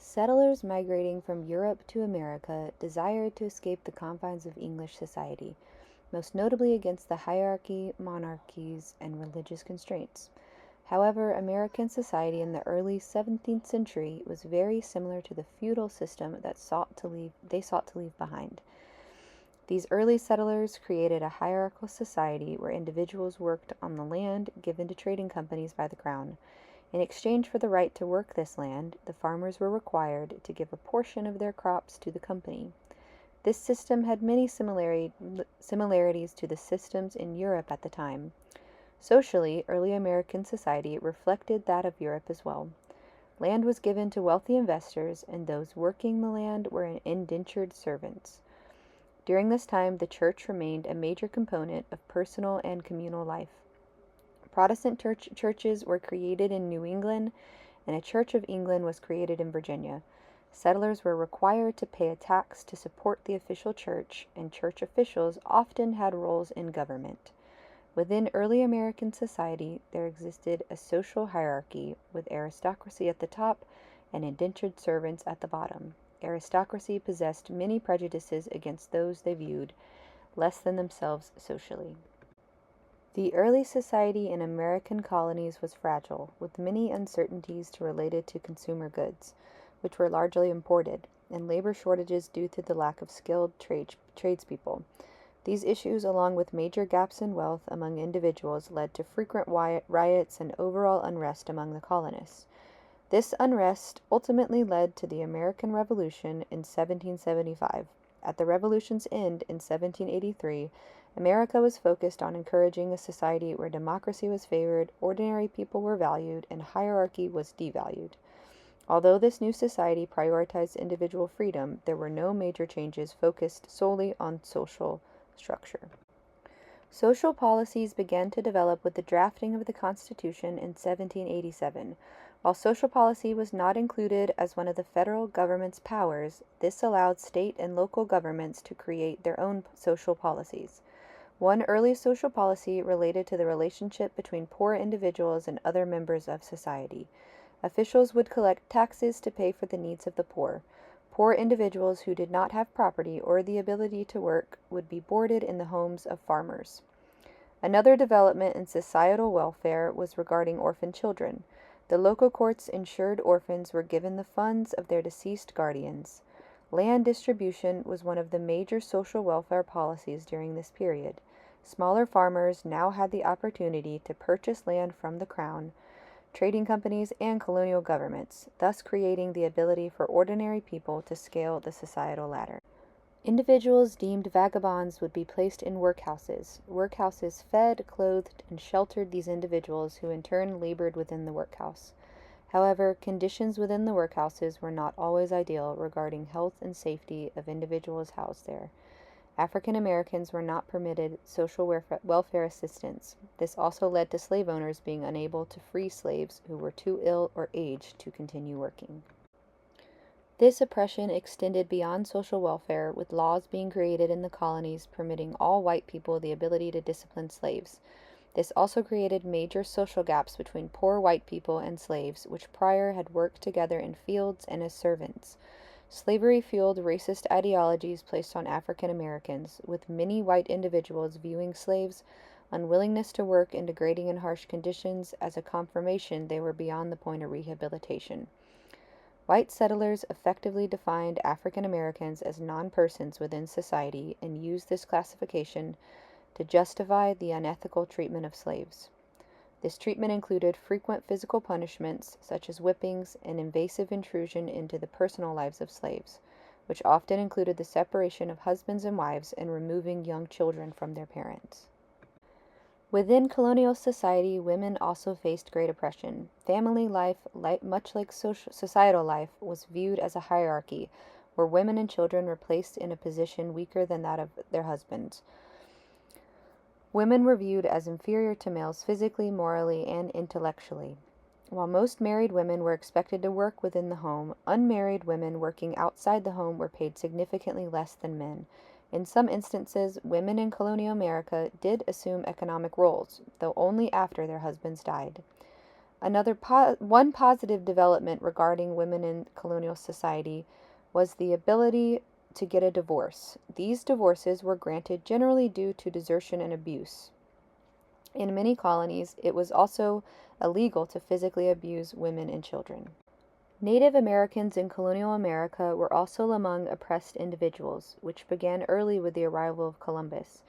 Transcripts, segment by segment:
Settlers migrating from Europe to America desired to escape the confines of English society, most notably against the hierarchy, monarchies, and religious constraints. However, American society in the early 17th century was very similar to the feudal system that they sought to leave behind. These early settlers created a hierarchical society where individuals worked on the land given to trading companies by the crown. In exchange for the right to work this land, the farmers were required to give a portion of their crops to the company. This system had many similarities to the systems in Europe at the time. Socially, early American society reflected that of Europe as well. Land was given to wealthy investors, and those working the land were indentured servants. During this time, the church remained a major component of personal and communal life. Protestant churches were created in New England, and a Church of England was created in Virginia. Settlers were required to pay a tax to support the official church, and church officials often had roles in government. Within early American society, there existed a social hierarchy, with aristocracy at the top and indentured servants at the bottom. Aristocracy possessed many prejudices against those they viewed less than themselves socially. The early society in American colonies was fragile, with many uncertainties related to consumer goods, which were largely imported, and labor shortages due to the lack of skilled tradespeople. These issues, along with major gaps in wealth among individuals, led to frequent riots and overall unrest among the colonists. This unrest ultimately led to the American Revolution in 1775. At the Revolution's end in 1783, America was focused on encouraging a society where democracy was favored, ordinary people were valued, and hierarchy was devalued. Although this new society prioritized individual freedom, there were no major changes focused solely on social structure. Social policies began to develop with the drafting of the Constitution in 1787. While social policy was not included as one of the federal government's powers, this allowed state and local governments to create their own social policies. One early social policy related to the relationship between poor individuals and other members of society. Officials would collect taxes to pay for the needs of the poor. Poor individuals who did not have property or the ability to work would be boarded in the homes of farmers. Another development in societal welfare was regarding orphan children. The local courts ensured orphans were given the funds of their deceased guardians. Land distribution was one of the major social welfare policies during this period. Smaller farmers now had the opportunity to purchase land from the crown, trading companies, and colonial governments, thus creating the ability for ordinary people to scale the societal ladder. Individuals deemed vagabonds would be placed in workhouses. Workhouses fed, clothed, and sheltered these individuals who in turn labored within the workhouse. However, conditions within the workhouses were not always ideal regarding health and safety of individuals housed there. African Americans were not permitted social welfare assistance. This also led to slave owners being unable to free slaves who were too ill or aged to continue working. This oppression extended beyond social welfare, with laws being created in the colonies permitting all white people the ability to discipline slaves. This also created major social gaps between poor white people and slaves, which prior had worked together in fields and as servants. Slavery fueled racist ideologies placed on African Americans, with many white individuals viewing slaves' unwillingness to work in degrading and harsh conditions as a confirmation they were beyond the point of rehabilitation. White settlers effectively defined African Americans as non-persons within society and used this classification to justify the unethical treatment of slaves. This treatment included frequent physical punishments, such as whippings, and invasive intrusion into the personal lives of slaves, which often included the separation of husbands and wives and removing young children from their parents. Within colonial society, women also faced great oppression. Family life, much like societal life, was viewed as a hierarchy, where women and children were placed in a position weaker than that of their husbands. Women were viewed as inferior to males physically, morally, and intellectually. While most married women were expected to work within the home, unmarried women working outside the home were paid significantly less than men. In some instances, women in colonial America did assume economic roles, though only after their husbands died. One positive development regarding women in colonial society was the ability to get a divorce. These divorces were granted generally due to desertion and abuse. In many colonies, it was also illegal to physically abuse women and children. Native Americans in colonial America were also among oppressed individuals, which began early with the arrival of Columbus.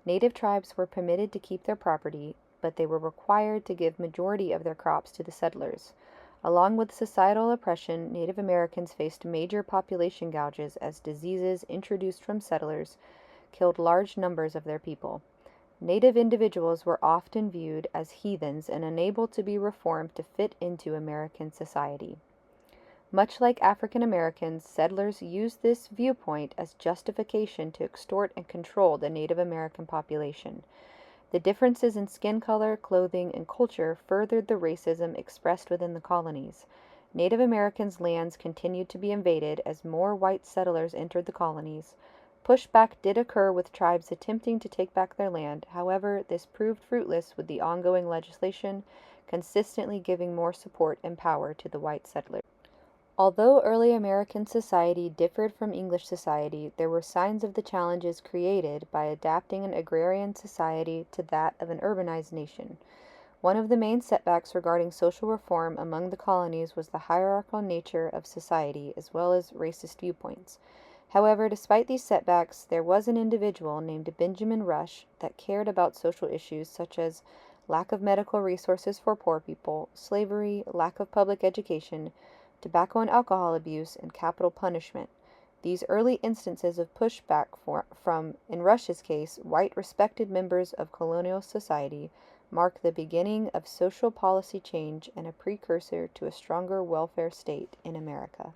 Native tribes were permitted to keep their property, but they were required to give majority of their crops to the settlers. Along with societal oppression, Native Americans faced major population gouges as diseases introduced from settlers killed large numbers of their people. Native individuals were often viewed as heathens and unable to be reformed to fit into American society. Much like African Americans, settlers used this viewpoint as justification to extort and control the Native American population. The differences in skin color, clothing, and culture furthered the racism expressed within the colonies. Native Americans' lands continued to be invaded as more white settlers entered the colonies. Pushback did occur with tribes attempting to take back their land. However, this proved fruitless with the ongoing legislation consistently giving more support and power to the white settlers. Although early American society differed from English society, there were signs of the challenges created by adapting an agrarian society to that of an urbanized nation. One of the main setbacks regarding social reform among the colonies was the hierarchical nature of society as well as racist viewpoints. However, despite these setbacks, there was an individual named Benjamin Rush that cared about social issues such as lack of medical resources for poor people, slavery, lack of public education, tobacco and alcohol abuse, and capital punishment. These early instances of pushback from, in Rush's case, white respected members of colonial society mark the beginning of social policy change and a precursor to a stronger welfare state in America.